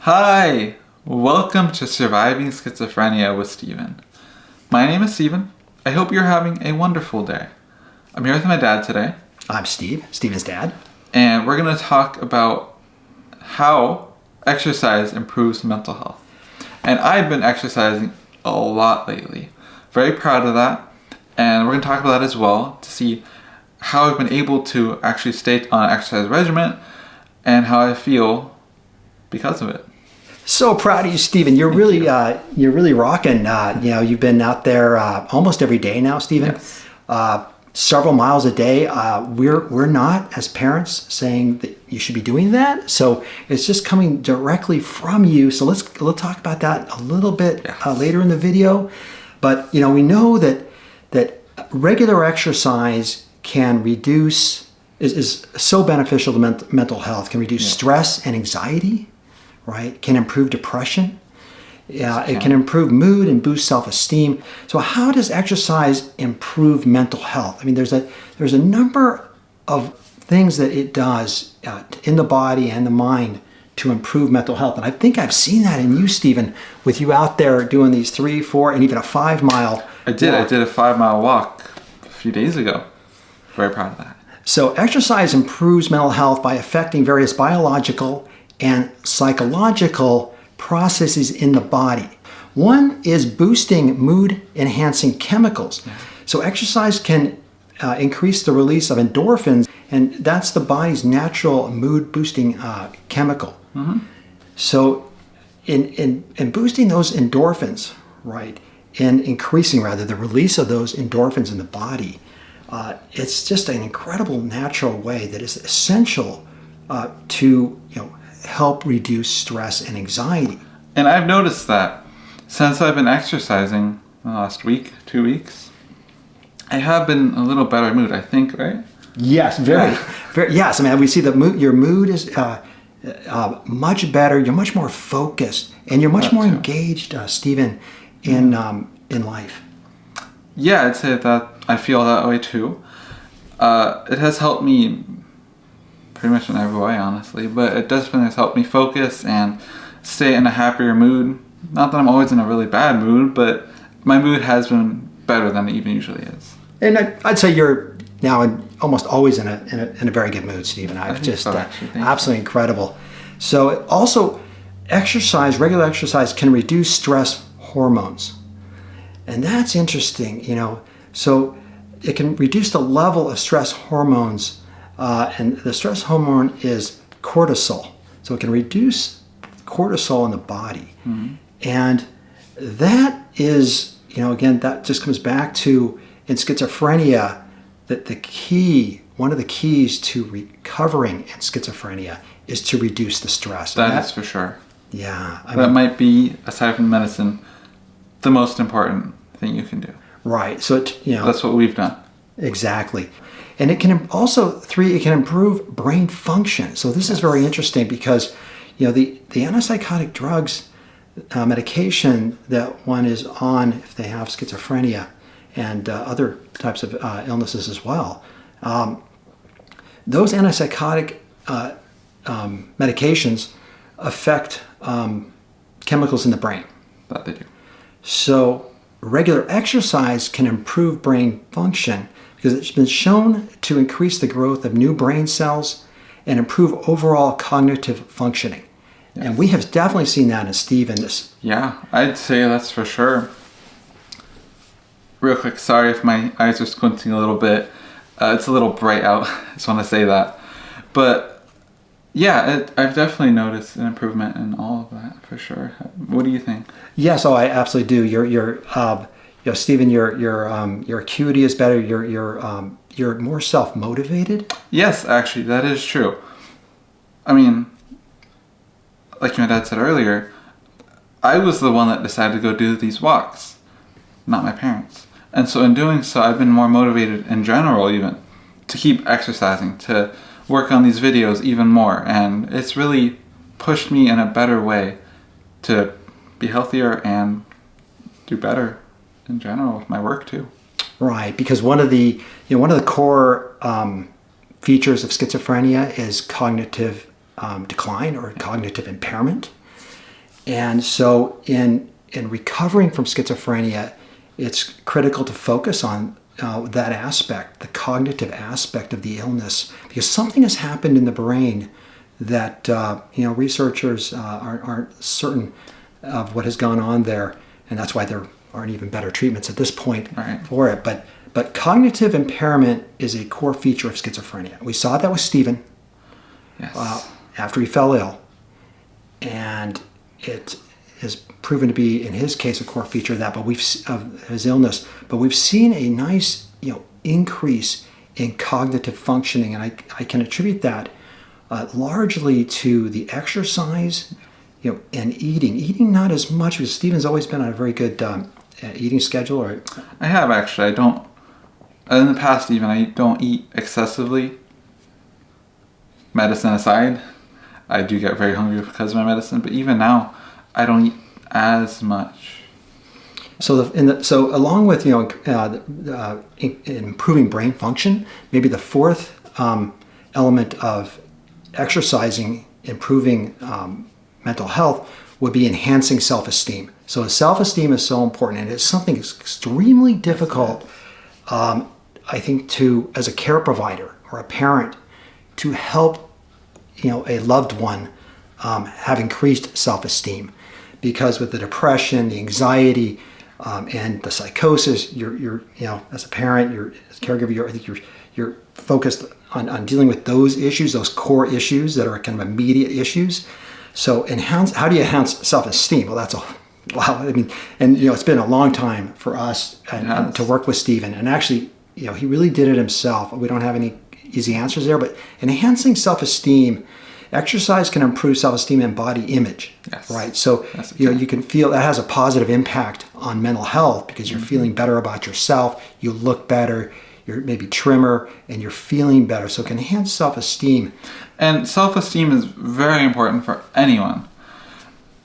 Hi! Welcome to Surviving Schizophrenia with Steven. My name is Steven. I hope you're having a wonderful day. I'm here with my dad today. I'm Steve, Steven's dad. And we're going to talk about how exercise improves mental health. And I've been exercising a lot lately. Very proud of that. And we're going to talk about that as well to see how I've been able to actually stay on an exercise regimen and how I feel because of it. So proud of you, Steven. You're really rocking. You've been out there almost every day now, Steven. Yes. Several miles a day. We're not, as parents, saying that you should be doing that. So it's just coming directly from you. So let's talk about that a little bit later in the video. But we know that regular exercise can reduce is so beneficial to mental health. Can reduce stress and anxiety. Right? Can improve depression. It can improve mood and boost self-esteem. So how does exercise improve mental health? I mean, there's a number of things that it does in the body and the mind to improve mental health. And I think I've seen that in you, Steven, with you out there doing these 3, 4, and even a 5-mile I did a 5-mile walk a few days ago. Very proud of that. So exercise improves mental health by affecting various biological and psychological processes in the body. One is boosting mood-enhancing chemicals. So exercise can increase the release of endorphins, and that's the body's natural mood-boosting chemical. Mm-hmm. So in boosting those endorphins, right, and increasing rather the release of those endorphins in the body, it's just an incredible natural way that is essential to help reduce stress and anxiety. And I've noticed that since I've been exercising the last week, 2 weeks, I have been a little better mood, I think, right? Yes, very. Yes, I mean, we see that your mood is much better. You're much more focused, and you're much more engaged, Steven, in life. Yeah, I'd say that I feel that way too. It has helped me pretty much in every way, honestly, but it definitely has helped me focus and stay in a happier mood. Not that I'm always in a really bad mood, but my mood has been better than it even usually is. And I'd say you're now almost always in a very good mood, Stephen. I've just absolutely incredible. So also, regular exercise can reduce stress hormones, and that's interesting. So it can reduce the level of stress hormones. And the stress hormone is cortisol. So it can reduce cortisol in the body. Mm-hmm. And that is, again, that just comes back to, in schizophrenia, that one of the keys to recovering in schizophrenia is to reduce the stress. That is for sure. Yeah. That might be, aside from medicine, the most important thing you can do. Right. So, that's what we've done. Exactly. And it can also, it can improve brain function. So this is very interesting because, the antipsychotic drugs, medication that one is on if they have schizophrenia and other types of illnesses as well, those antipsychotic medications affect chemicals in the brain. That they do. So regular exercise can improve brain function because it's been shown to increase the growth of new brain cells and improve overall cognitive functioning. Yes. And we have definitely seen that in Steve in this. Yeah, I'd say that's for sure. Real quick, sorry if my eyes are squinting a little bit. It's a little bright out, I just want to say that. But yeah, I've definitely noticed an improvement in all of that for sure. What do you think? Yes, I absolutely do. Stephen, your acuity is better. You're more self-motivated. Yes, actually, that is true. I mean, like my dad said earlier, I was the one that decided to go do these walks, not my parents. And so in doing so, I've been more motivated in general even to keep exercising, to work on these videos even more. And it's really pushed me in a better way to be healthier and do better in general with my work too. Right, because one of the core features of schizophrenia is cognitive decline or cognitive impairment. And so in recovering from schizophrenia, it's critical to focus on that aspect, the cognitive aspect of the illness, because something has happened in the brain that researchers aren't certain of what has gone on there, and that's why there aren't even better treatments at this point for it. But cognitive impairment is a core feature of schizophrenia. We saw that with Stephen after he fell ill, and it has proven to be, in his case, a core feature of that. But of his illness. But we've seen a nice, increase in cognitive functioning, and I can attribute that largely to the exercise, and eating. Eating not as much, because Stephen's always been on a very good eating schedule. I have actually. I don't. In the past, even I don't eat excessively. Medicine aside, I do get very hungry because of my medicine. But even now, I don't eat as much. So along with improving brain function, maybe the fourth element of exercising, improving mental health, would be enhancing self-esteem. So self-esteem is so important, and it's something that's extremely difficult, I think, as a care provider or a parent, to help a loved one have increased self-esteem, because with the depression, the anxiety, and the psychosis, you're as a parent, you're as a caregiver, I think you're focused on dealing with those issues, those core issues that are kind of immediate issues. So how do you enhance self-esteem? Well, that's wow. I mean, and it's been a long time for us to work with Stephen, and actually, he really did it himself. We don't have any easy answers there, but enhancing self-esteem, exercise can improve self-esteem and body image, right? So you can feel that has a positive impact on mental health, because you're feeling better about yourself, you look better, you're maybe trimmer, and you're feeling better. So it can enhance self-esteem. And self-esteem is very important for anyone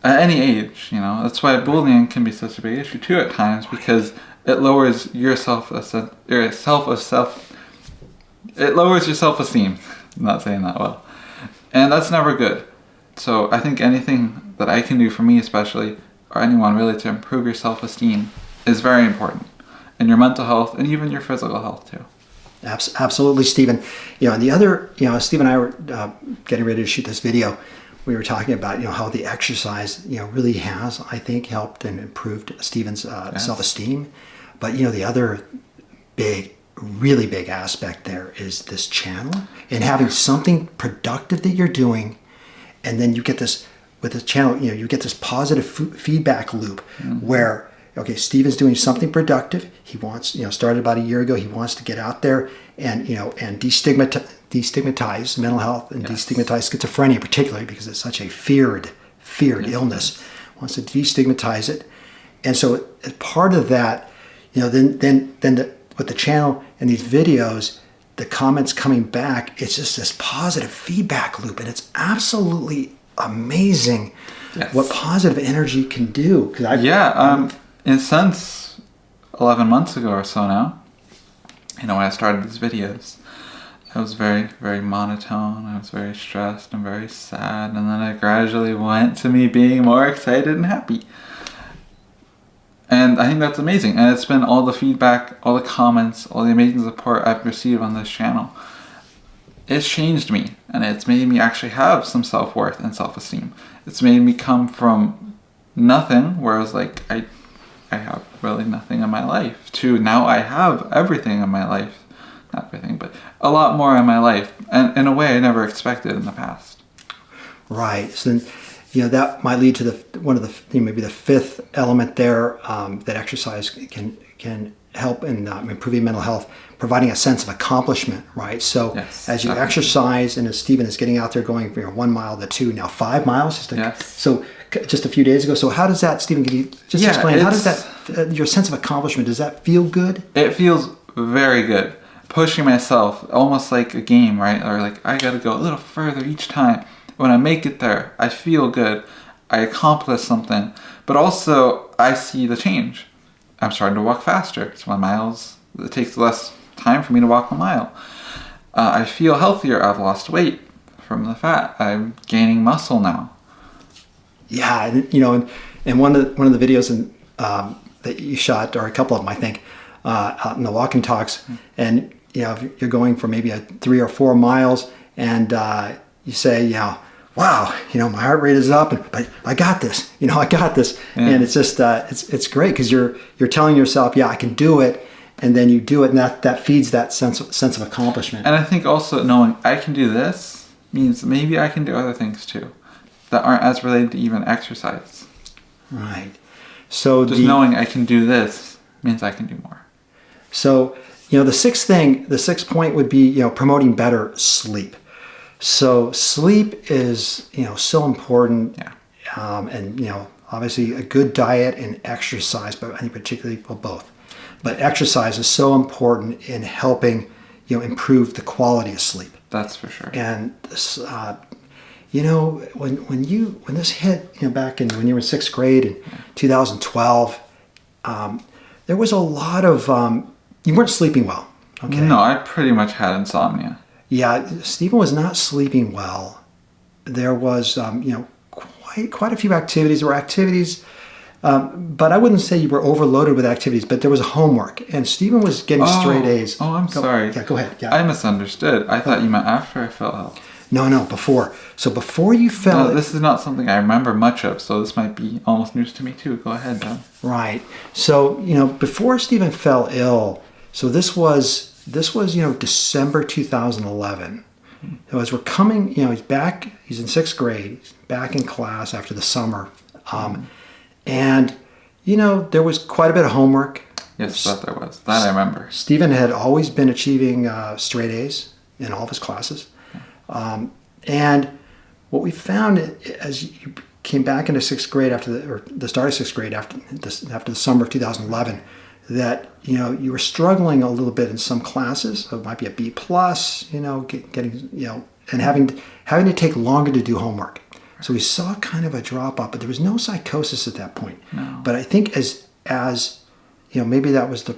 at any age. That's why bullying can be such a big issue too at times, because it lowers your self-esteem. I'm not saying that well. And that's never good. So I think anything that I can do for me especially, or anyone really, to improve your self-esteem is very important. And your mental health, and even your physical health too. Absolutely, Stephen. And the other, Stephen and I were getting ready to shoot this video. We were talking about, how the exercise, really has, I think, helped and improved Stephen's self-esteem. But, the other really big aspect there is this channel, and having something productive that you're doing, and then you get this with this channel, you get this positive feedback loop where, okay, Stephen's doing something productive. He wants, started about a year ago. He wants to get out there and and destigmatize mental health, and destigmatize schizophrenia particularly, because it's such a feared illness. Wants to destigmatize it, and so as part of that, with the channel and these videos, the comments coming back, it's just this positive feedback loop, and it's absolutely amazing what positive energy can do. Since 11 months ago or so now, when I started these videos, I was very, very monotone. I was very stressed and very sad, and then I gradually went to me being more excited and happy. And I think that's amazing. And it's been all the feedback, all the comments, all the amazing support I've received on this channel. It's changed me, and it's made me actually have some self-worth and self-esteem. It's made me come from nothing, where I was like, I have really nothing in my life, to now I have everything in my life. Not everything, but a lot more in my life, and in a way I never expected in the past. Right. So that might lead to maybe the fifth element there, that exercise can help in improving mental health, providing a sense of accomplishment, right? So as you exercise, and as Stephen is getting out there going 1 mile to 2, now 5 miles. So just a few days ago. So how does that, Stephen, can you just explain, how does that, your sense of accomplishment, does that feel good? It feels very good. Pushing myself, almost like a game, right? Or like, I gotta go a little further each time. When I make it there, I feel good. I accomplish something. But also, I see the change. I'm starting to walk faster. It's 1 mile. It takes less time for me to walk 1 mile. I feel healthier. I've lost weight from the fat. I'm gaining muscle now. Yeah, and one of the videos that you shot, or a couple of them, I think, out in the walk and talks, and if you're going for maybe 3 or 4 miles, and you say, wow, my heart rate is up, but I got this, I got this, and it's just it's great because you're telling yourself, I can do it, and then you do it, and that feeds that sense of accomplishment. And I think also knowing I can do this means maybe I can do other things too that aren't as related to even exercise. Right. So just knowing I can do this means I can do more. So, the sixth point would be, promoting better sleep. So sleep is, so important. Yeah. And, obviously a good diet and exercise, but I think particularly, well, both. But exercise is so important in helping, improve the quality of sleep. That's for sure. And, when this hit, back when you were in 6th grade in 2012, there was a lot of, you weren't sleeping well. Okay. No, I pretty much had insomnia. Yeah, Stephen was not sleeping well. There was, quite a few activities. There were activities, but I wouldn't say you were overloaded with activities, but there was homework, and Stephen was getting straight A's. Oh, I'm sorry. Yeah, go ahead. Yeah. I misunderstood. I thought you meant after I fell ill. No, before. So before you fell... No, this is not something I remember much of, so this might be almost news to me too. Go ahead, Don. Right. So, before Stephen fell ill, so this was December 2011. So as we're coming, he's back, he's in 6th grade, he's back in class after the summer. And, there was quite a bit of homework. Yes, that there was. That I remember. Stephen had always been achieving straight A's in all of his classes. And what we found as you came back into 6th grade after the start of 6th grade after the summer of 2011, that you were struggling a little bit in some classes. So it might be a B plus, getting and having to take longer to do homework. So we saw kind of a drop off, but there was no psychosis at that point. No. But I think as maybe that was the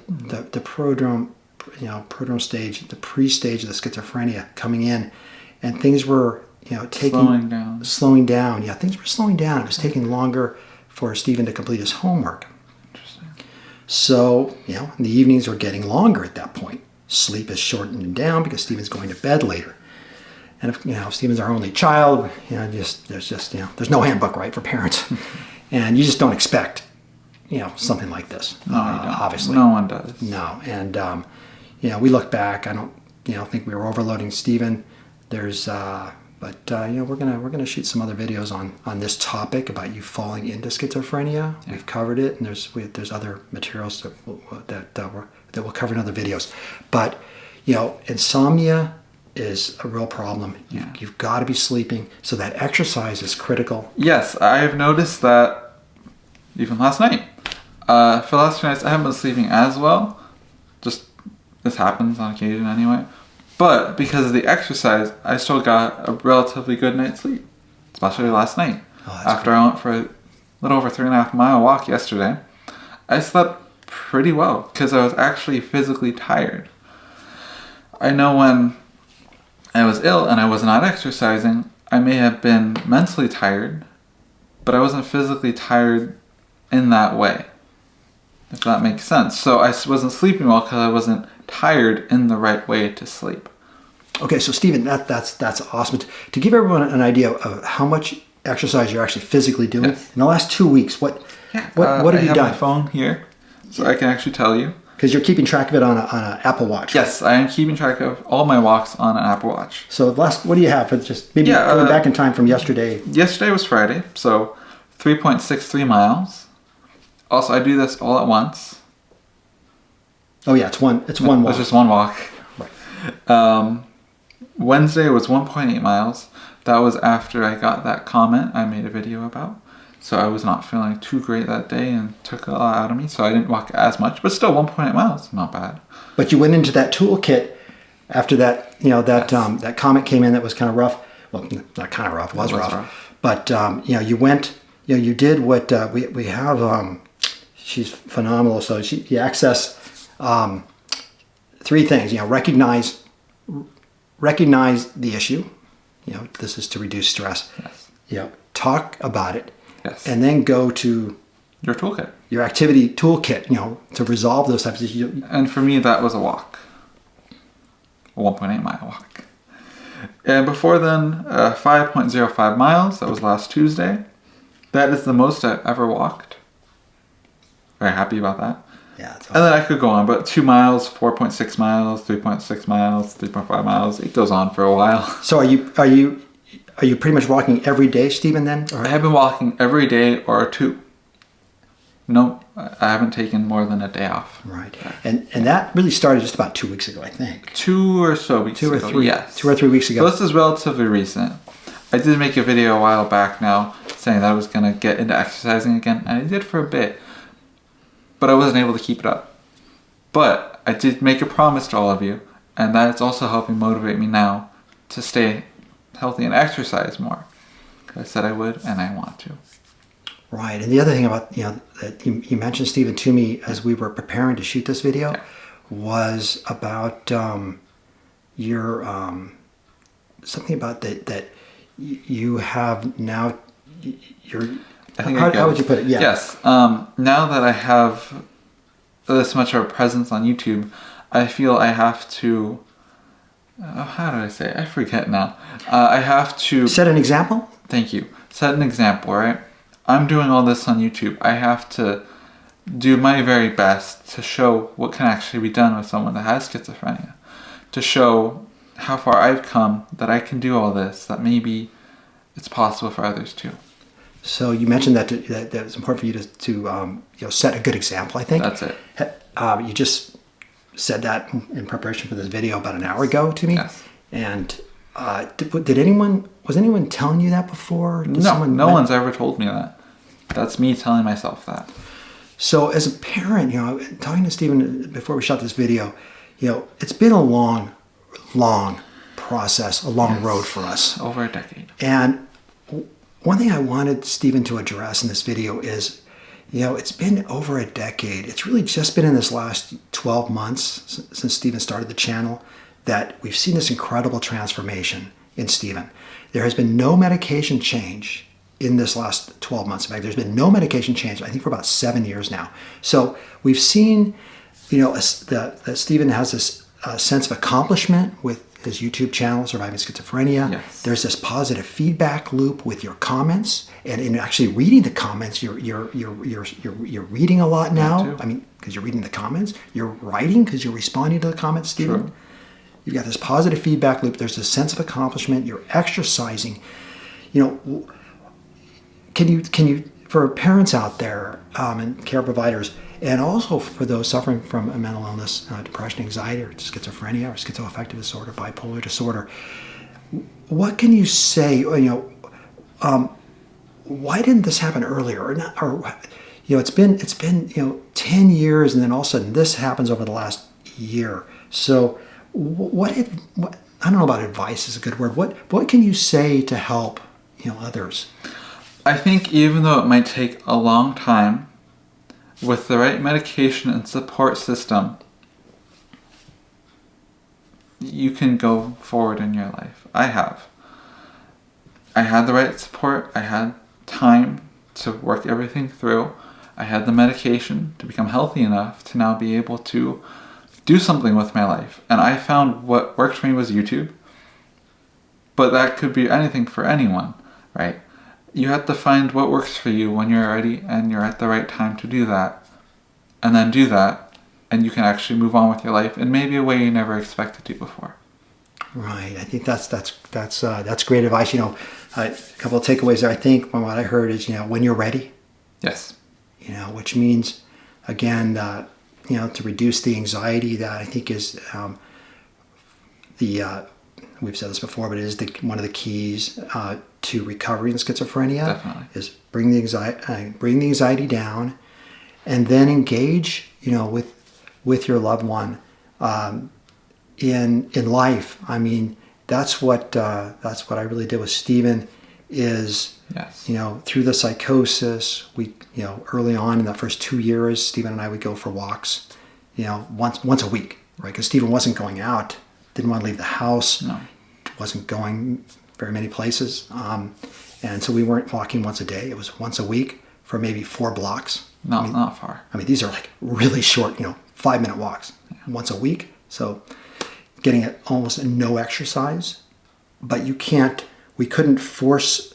prodrome stage, the pre-stage of the schizophrenia coming in, and things were slowing down. Yeah, things were slowing down. It was taking longer for Stephen to complete his homework. Interesting. So, the evenings are getting longer at that point. Sleep is shortening down because Stephen's going to bed later. And if Stephen's our only child, there's no handbook, right, for parents. And you just don't expect, something like this. No, you don't. Obviously. No one does. No. And, we look back, I don't, think we were overloading Stephen. There's, we're gonna shoot some other videos on this topic about you falling into schizophrenia. Yeah. We've covered it, and there's other materials that we'll cover in other videos. But insomnia is a real problem. You've got to be sleeping, so that exercise is critical. Yes, I've noticed that even last night. For the last 2 nights, I haven't been sleeping as well. Just this happens on occasion anyway. But because of the exercise, I still got a relatively good night's sleep, especially last night. After I went for a little over 3.5 mile walk yesterday, I slept pretty well because I was actually physically tired. I know when I was ill and I was not exercising, I may have been mentally tired, but I wasn't physically tired in that way, if that makes sense. So I wasn't sleeping well because I wasn't tired in the right way to sleep. Okay, so Stephen, that's awesome. To give everyone an idea of how much exercise you're actually physically doing in the last 2 weeks, what have you done? I have my phone here, so I can actually tell you. Because you're keeping track of it on an Apple Watch. Yes, I am keeping track of all my walks on an Apple Watch. So what do you have for just maybe going back in time from yesterday? Yesterday was Friday, so 3.63 miles. Also, I do this all at once. Oh yeah, it's one walk. It's just one walk. Right. Wednesday was 1.8 miles. That was after I got that comment I made a video about. So I was not feeling too great that day and took a lot out of me. So I didn't walk as much, but still 1.8 miles, not bad. But you went into that toolkit after that, that comment came in that was kind of rough. Well, not kind of rough, it was rough. But, you went, you did what we have, she's phenomenal. So you access 3 things, recognize the issue. This is to reduce stress. Yes. Talk about it, Yes. and then go to Your toolkit. your activity toolkit, to resolve those types of issues. And for me, that was a walk. A 1.8 mile walk. And before then, 5.05 miles. That was last Tuesday. That is the most I've ever walked. Very happy about that. Yeah. It's And then I could go on, but 2 miles, 4.6 miles, 3.6 miles, 3.5 miles. It goes on for a while. So are you pretty much walking every day, Stephen, then? I have been walking every day or 2. No, I haven't taken more than a day off. Right. And that really started just about 2 weeks ago, I think. 2 or so weeks ago. 2 or 3. Yes. 2 or 3 weeks ago. So this is relatively recent. I did make a video a while back now saying that I was going to get into exercising again, and I did for a bit. But I wasn't able to keep it up. But I did make a promise to all of you, and that's also helping motivate me now to stay healthy and exercise more. I said I would, and I want to. Right. And the other thing about, that you mentioned, Stephen, to me as we were preparing to shoot this video was about your, something about that you have now, how would you put it? Yeah. Yes. Now that I have this much of a presence on YouTube, I feel I have to, how do I say it? I forget now. I have to... Set an example? Thank you. Set an example, right? I'm doing all this on YouTube. I have to do my very best to show what can actually be done with someone that has schizophrenia. To show how far I've come, that I can do all this, that maybe it's possible for others too. So you mentioned that it's important for you to set a good example, I think. That's it. You just said that in preparation for this video about an hour ago to me. Yes. And was anyone telling you that before? No one's ever told me that. That's me telling myself that. So as a parent, talking to Stephen before we shot this video, it's been a long process, a long road for us. Over a decade. And one thing I wanted Stephen to address in this video is, it's been over a decade. It's really just been in this last 12 months since Stephen started the channel that we've seen this incredible transformation in Stephen. There has been no medication change in this last 12 months. In fact, there's been no medication change, I think, for about 7 years now. So we've seen, that Stephen has this sense of accomplishment with his YouTube channel, Surviving Schizophrenia. Yes. There's this positive feedback loop with your comments, and in actually reading the comments, you're reading a lot now. I mean, because you're reading the comments. You're writing because you're responding to the comments, Stephen. True. You've got this positive feedback loop. There's this sense of accomplishment. You're exercising. Can you, for parents out there and care providers, and also for those suffering from a mental illness, depression, anxiety, or schizophrenia, or schizoaffective disorder, bipolar disorder, what can you say? Why didn't this happen earlier? It's been 10 years, and then all of a sudden this happens over the last year. So, I don't know about advice is a good word. What can you say to help others? I think even though it might take a long time, with the right medication and support system, you can go forward in your life. I have. I had the right support. I had time to work everything through. I had the medication to become healthy enough to now be able to do something with my life. And I found what worked for me was YouTube. But that could be anything for anyone, right? You have to find what works for you when you're ready and you're at the right time to do that. And then do that, and you can actually move on with your life in maybe a way you never expected to before. Right. I think that's great advice. A couple of takeaways there, I think, from what I heard is, when you're ready. Yes. Which means, again, to reduce the anxiety that I think is we've said this before, but it is one of the keys to recovery in schizophrenia. Definitely. Is bring the anxiety down, and then engage, with your loved one in life. I mean, that's what I really did with Stephen. Is yes. Through the psychosis, we early on in the first 2 years, Stephen and I would go for walks, once a week, right? Because Stephen wasn't going out, didn't want to leave the house, no, wasn't going very many places, And so we weren't walking once a day. It was once a week for maybe 4 blocks. Not far. I mean, these are like really short, 5-minute walks once a week. So getting almost no exercise, but we couldn't force,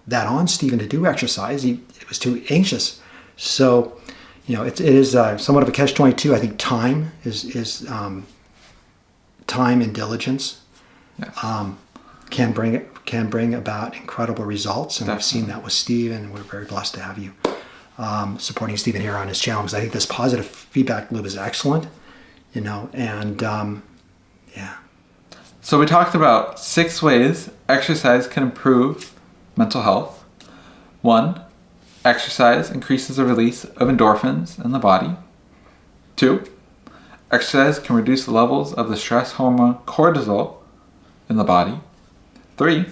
that on Stephen to do exercise. He was too anxious. So, it is somewhat of a catch-22. I think time is time and diligence can bring about incredible results. And Definitely. We've seen that with Steve, and we're very blessed to have you supporting Stephen here on his channel, because I think this positive feedback loop is excellent, So we talked about 6 ways exercise can improve mental health. 1, exercise increases the release of endorphins in the body. 2, exercise can reduce the levels of the stress hormone cortisol in the body. 3,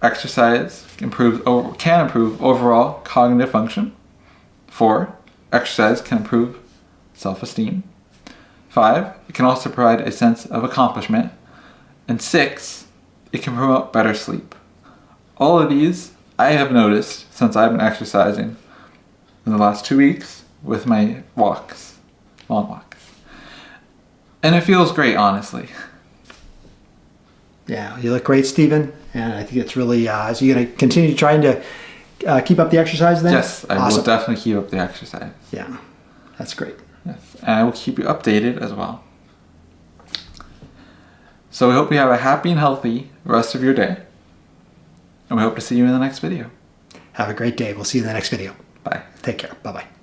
exercise can improve overall cognitive function. 4, exercise can improve self-esteem. 5, it can also provide a sense of accomplishment. And 6, it can promote better sleep. All of these I have noticed since I've been exercising in the last 2 weeks with my walks, long walks. And it feels great, honestly. Yeah, you look great, Stephen. And I think it's really, so you're going to continue trying to keep up the exercise then? Yes, I will definitely keep up the exercise. Yeah, that's great. Yes, and I will keep you updated as well. So we hope you have a happy and healthy rest of your day. And we hope to see you in the next video. Have a great day. We'll see you in the next video. Bye. Take care. Bye-bye.